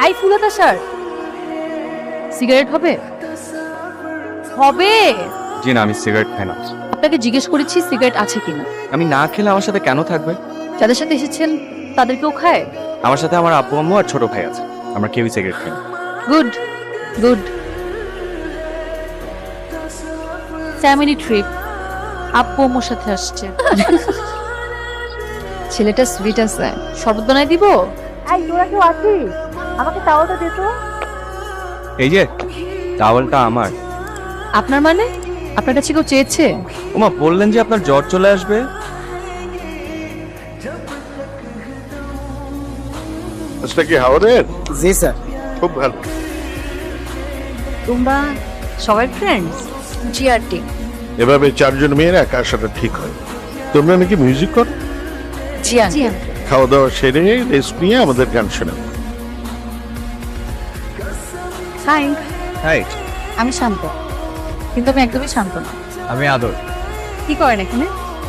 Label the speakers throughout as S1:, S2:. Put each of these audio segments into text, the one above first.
S1: I ফুলাতা sir, cigarette হবে? হবে।
S2: জি না, আমি সিগারেট খাই না।
S1: আপনাকে জিজ্ঞেস করেছি সিগারেট আছে কিনা।
S2: আমি না খেলে আমার সাথে কেন থাকবে?
S1: যাদের সাথে এসেছেন তাদেরকেও খায়?
S2: আমার সাথে আমার আব্বু আম্মু আর ছোট ভাই আছে, আমরা কেউই সিগারেট খাই না।
S1: Good good. ফ্যামিলি ট্রিপ, আব্বু আম্মুর সাথে আসছে। ছেলেটা সুইট আছে, শরবত বানাই দিব? এই তোরা কেউ আছিস? আমাকে টাওয়ালটা দে তো।
S2: এই যে টাওয়ালটা আমার।
S1: আপনার মানে? আপনার কাছে কেউ চেয়েছে?
S2: ওমা, বললেন যে আপনার জ্বর চলে আসবে।
S3: আজটা কি হাওড়ের?
S4: জি স্যার।
S3: খুব ভালো।
S1: তোমরা সবাই ফ্রেন্ডস? জি আন্টি।
S3: এভাবে চারজন মেয়ের একা আসাটা ঠিক হয়। তোমরা নাকি মিউজিক করো?
S1: জি আন্টি।
S3: খাওয়া দাওয়া সেরে রেস্ট নিয়ে আমাদের গান শোনাবো।
S1: হাই,
S2: হাই,
S1: আমি শান্ত, কিন্তু আমি একদমই শান্ত না।
S2: আমি আদর।
S1: কি করেন এখানে?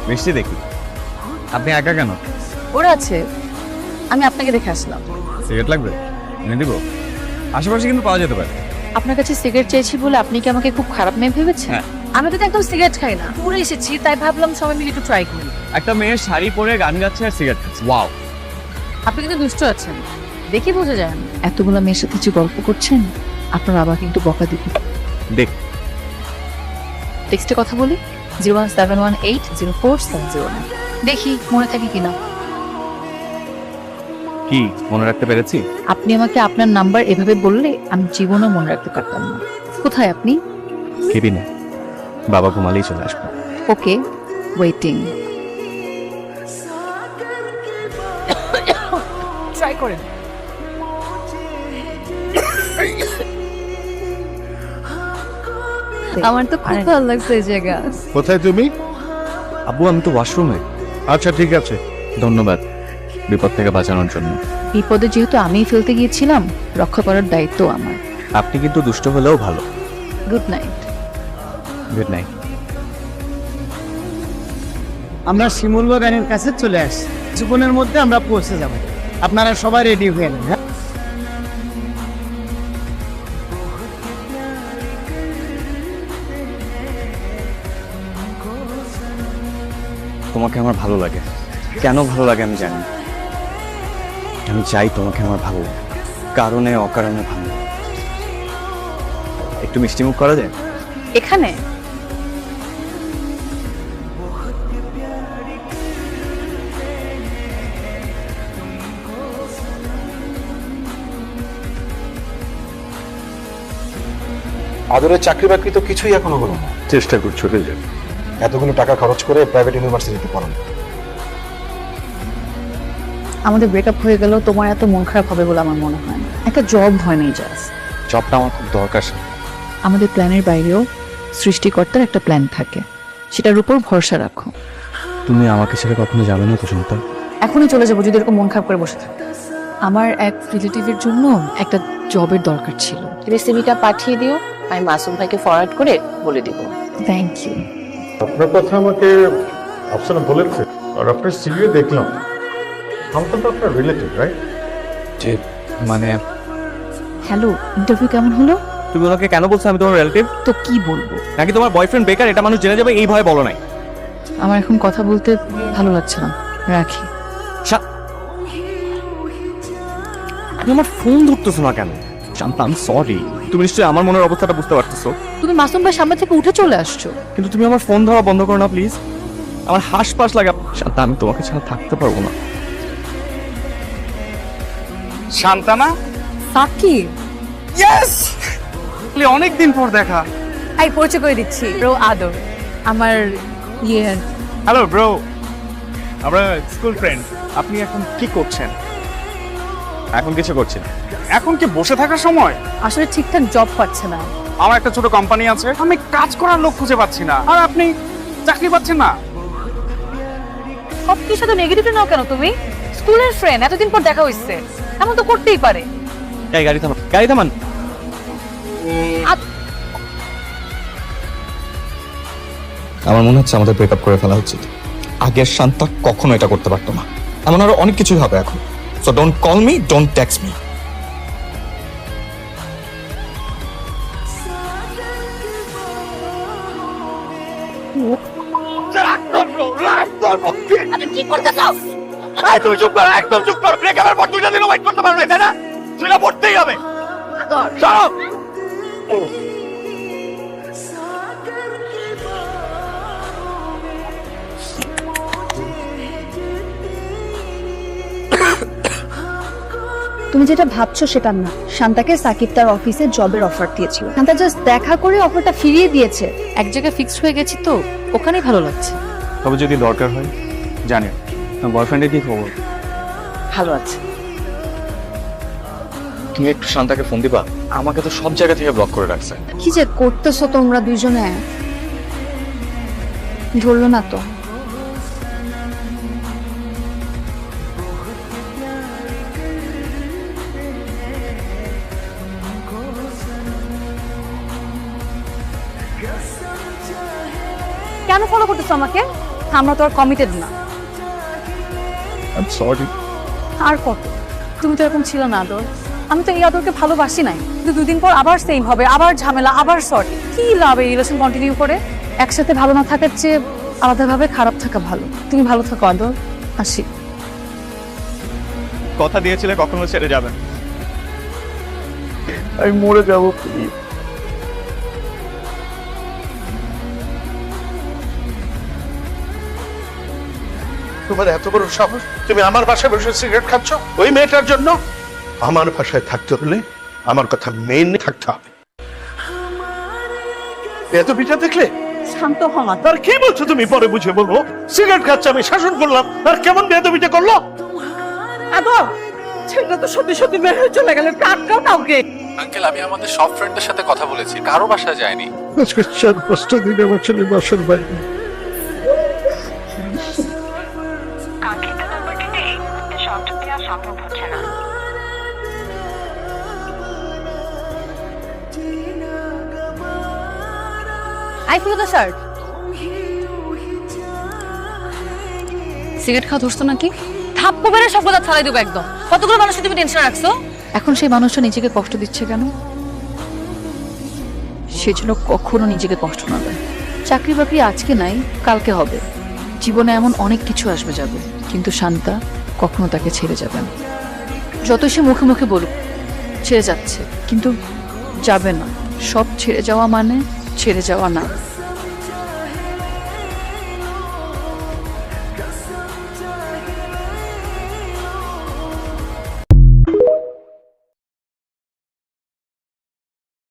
S2: মিষ্টি দেখি। আপনি একা কেন?
S1: ওরা আছে, আমি আপনাকে দেখে আসলাম।
S2: সিগারেট লাগবে? এনে দিব। আশেপাশে কিন্তু পাওয়া যেতে পারে।
S1: আপনার কাছে সিগারেট চেয়েছি বলে আপনি কি আমাকে খুব খারাপ মেয়ে ভেবেছেন?
S2: হ্যাঁ।
S1: আমি তো একদম সিগারেট খাই না, পুরো এসেছি তাই ভাবলাম সবাই মিলে একটু ট্রাই করি।
S2: একটা মেয়ের শাড়ি পরে গান গাচ্ছে আর সিগারেট খাচ্ছে, ওয়াও।
S1: আপনি কিন্তু দুষ্ট আছেন, দেখি বোঝা যায় না। এতগুলো মেয়ের সাথে যে গল্প করছেন, আপনার বাবা কিন্তু বকা দিবে।
S2: দেখ,
S1: টেক্সটে কথা বলি 017180479। দেখি মনে থাকে কিনা।
S2: কি মনে রাখতে পেরেছি?
S1: আপনি আমাকে আপনার নাম্বার এভাবে বললে আমি জীবনও মনে রাখতে পারতাম না। কোথায় আপনি?
S2: কেবিনে। বাবা ঘুমালেই চলে আসবে।
S1: ওকে, ওয়েটিং। ট্রাই করেন। আমার তো খুব ভালো লাগছে এই জায়গা।
S3: কোথায় তুমি?
S2: আব্বু, আমি তো ওয়াশরুমে।
S3: আচ্ছা ঠিক আছে।
S2: ধন্যবাদ বিপদ থেকে বাঁচানোর জন্য।
S1: বিপদে যেহেতু আমিই ফেলতে গিয়েছিলাম, রক্ষা করার দায়িত্ব আমার।
S2: আপনি কিন্তু দুষ্ট হলেও ভালো।
S1: Good night.
S2: Good night.
S4: আমরা শিমুল বাগানের কাছে চলে আসছি, জীবনের মধ্যে আমরা পৌঁছে যাব। আপনারা সবাই রেডি হয়ে নেন। হ্যাঁ?
S2: তোমাকে আমার ভালো লাগে। কেন ভালো লাগে আমি জানি না। আমি চাই তোমাকে আমার ভালো লাগে, কারণে অকারণে ভালো লাগে। একটু মিষ্টি মুখ করা যায়?
S1: এখানে
S5: আদরের চাকরি বাকরি তো কিছুই এখনো হলো না।
S3: চেষ্টা করছো রে যে।
S5: এতগুলো টাকা খরচ করে প্রাইভেট ইউনিভার্সিটিতে পড়ানো।
S1: আমাদের ব্রেকআপ হয়ে গেল, তোমার এত মন খারাপ হবে বলে আমার মনে হয় না। একটা জব হয় নাই জাস্ট।
S2: জবটা আমার খুব দরকার।
S1: আমাদের প্ল্যানের বাইরেও সৃষ্টিকর্তার একটা প্ল্যান থাকে, সেটার উপর ভরসা রাখো।
S2: তুমি আমাকে ছেড়ে কখনো যাবে না তো শুনতে?
S1: এখনই চলে যাবো যদি এরকম মন খারাপ করে বসে থাকো। আমার এক রিলেটিভের জন্য একটা জবের দরকার ছিল।
S6: রেসিপিটা পাঠিয়ে দিও, আমি মাসুম ভাইকে ফরওয়ার্ড করে বলে দিব।
S1: Thank you.
S3: আপনার কথা আমাকে আফসানা বলেছে, আর আপনার সিভিও দেখলাম। আমরা তো আপনার রিলেটিভ, রাইট?
S2: যে মানে
S1: হ্যালো, ইন্টারভিউ কেমন হলো?
S2: তুমি ওনাকে কেন বলছো আমি তোমার রিলেটিভ?
S1: তো কি বলবো?
S2: নাকি তোমার বয়ফ্রেন্ড বেকার, এটা মানুষ জেনে যাবে এই ভয়ে বলো নাই?
S1: আমার এখন কথা বলতে ভালো লাগছে না, রাখি।
S2: তুমি আমার ফোন ধরতেছো না কেন? শান্তা, আমি সরি। তুমি নিশ্চয়ই আমার মনের অবস্থাটা বুঝতে পারতেছো।
S1: তুমি মাসুম ভাই সামনে থেকে উঠে চলে আসছো।
S2: কিন্তু তুমি আমার ফোন ধরা বন্ধ করো না প্লিজ। আমার হাসপাস লাগে। শান্তা, আমি তোমাকে ছাড়া থাকতে পারবো না।
S7: শান্তানা,
S1: সাকিব,
S7: ইয়েস, অনেক দিন পর দেখা।
S1: এই পরিচয় করে দিচ্ছি, ব্রো আদর, আমার ইয়ে।
S7: হ্যালো ব্রো, আমরা স্কুল ফ্রেন্ড। আপনি এখন কি করছেন?
S2: এখন কিছু করছি না।
S7: এখন কি বসে থাকার সময়?
S1: আসলে ঠিকঠাক জব পাচ্ছে না।
S7: আমার একটা ছোট কোম্পানি আছে, আমি কাজ করার লোক খুঁজে পাচ্ছি না, আর আপনি চাকরি পাচ্ছেন না।
S1: সব কিছু তো নেগেটিভ নাও কেন তুমি? স্কুলের ফ্রেন্ড, এতদিন পর দেখা হইছে, এমন তো করতেই পারে।
S2: এই গাড়ি থামান, গাড়ি থামান। আমার মনে হচ্ছে আমাদের ব্রেকআপ করে ফেলা উচিত। আগের শান্তা কখনো এটা করতে পারতো না। এমন আরো অনেক কিছুই হবে এখন। So don't call me, don't text me.
S6: করতেছো?
S7: তুমি চুপ করো, একদম চুপ করো। ব্রেক আমার পর 2টা দিনও ওয়েট করতে পারবে, তাই না? সেটা পড়তেই হবে। চলো।
S8: তুমি যেটা ভাবছো সেটা না। শান্তাকে সাকিব তার অফিসে জবের অফার দিয়েছিল, শান্তা জাস্ট দেখা করে অফারটা ফিরিয়ে দিয়েছে।
S1: এক জায়গায় ফিক্সড হয়ে গেছি তো, ওখানেই ভালো লাগছে।
S2: তবে যদি দরকার হয় জানি আমার বয়ফ্রেন্ডের কি খবর।
S1: ভালো আছে।
S2: তুমি একটু শান্তাকে ফোন দিবা, আমাকে তো সব জায়গা থেকে ব্লক করে রাখছে।
S8: কি যে করতেছো তোমরা দুইজনে, ধরলো না তো।
S1: কেন ফলো করতেছো আমাকে? আমরা তো আর কমিটেড না।
S3: I am sorry.
S1: আর কত? তুমি তো এরকম ছিল না আদর। আমি তো এই আদরকে ভালোবাসি নাই, কিন্তু 2 দিন পর আবার সেম হবে, আবার ঝামেলা, আবার সরি। কি লাভ এই রিলেশন কন্টিনিউ করে? একসাথে ভালো না থাকার চেয়ে আলাদাভাবে খারাপ থাকা ভালো। তুমি ভালো থাকো আদর, আসি।
S7: কথা দিয়েছিলে কখনো ছেড়ে যাবেন।
S3: আমি মরে যাবো প্লিজ।
S5: তোমার এত বড় সাহস, তুমি আমার বাসায় বসে সিগারেট খাচ্ছ ওই মেয়েটার জন্য? আমার বাসায় থাকতে হলে আমার কথা মেনে থাকতে হবে। এত পিঠা দেখলে?
S1: শান্ত হমা।
S5: আর কি বলছো তুমি? পরে বুঝে বলবো। সিগারেট খাচ্ছে, আমি শাসন করলাম, আর কেমন বেয়াদবিটা করলো?
S1: আদর, ছেলেটা তো সত্যি সত্যি বের হয়ে চলে গেল। কাটকাও কাউকে।
S9: আঙ্কেল, আমি আমাদের সব ফ্রেন্ডের সাথে কথা বলেছি, কারো বাসায় যায়নি।
S3: আজকে 4-5টা দিন আমার ছেলে বাসার বাইরে।
S1: I feel the shirt. Cigarette খাওয়া ধরছো নাকি? থাপ্পো বেড়ে সব কথা ছাড়াই দেবো একদম। কতগুলো মানুষকে তুমি টেনশন রাখছো? এখন সেই মানুষটা নিজেকে কষ্ট দিচ্ছে কেন? সেজন্য কখনো নিজেকে কষ্ট না দেয়। চাকরি বাকরি আজকে নাই, কালকে হবে। জীবনে এমন অনেক কিছু আসবে যাবে, কিন্তু শান্তা কখনো তাকে ছেড়ে যাবে না। যত সে মুখে মুখে বলুক ছেড়ে যাচ্ছে, কিন্তু যাবে না। সব ছেড়ে যাওয়া মানে ছেড়ে যাওয়া না।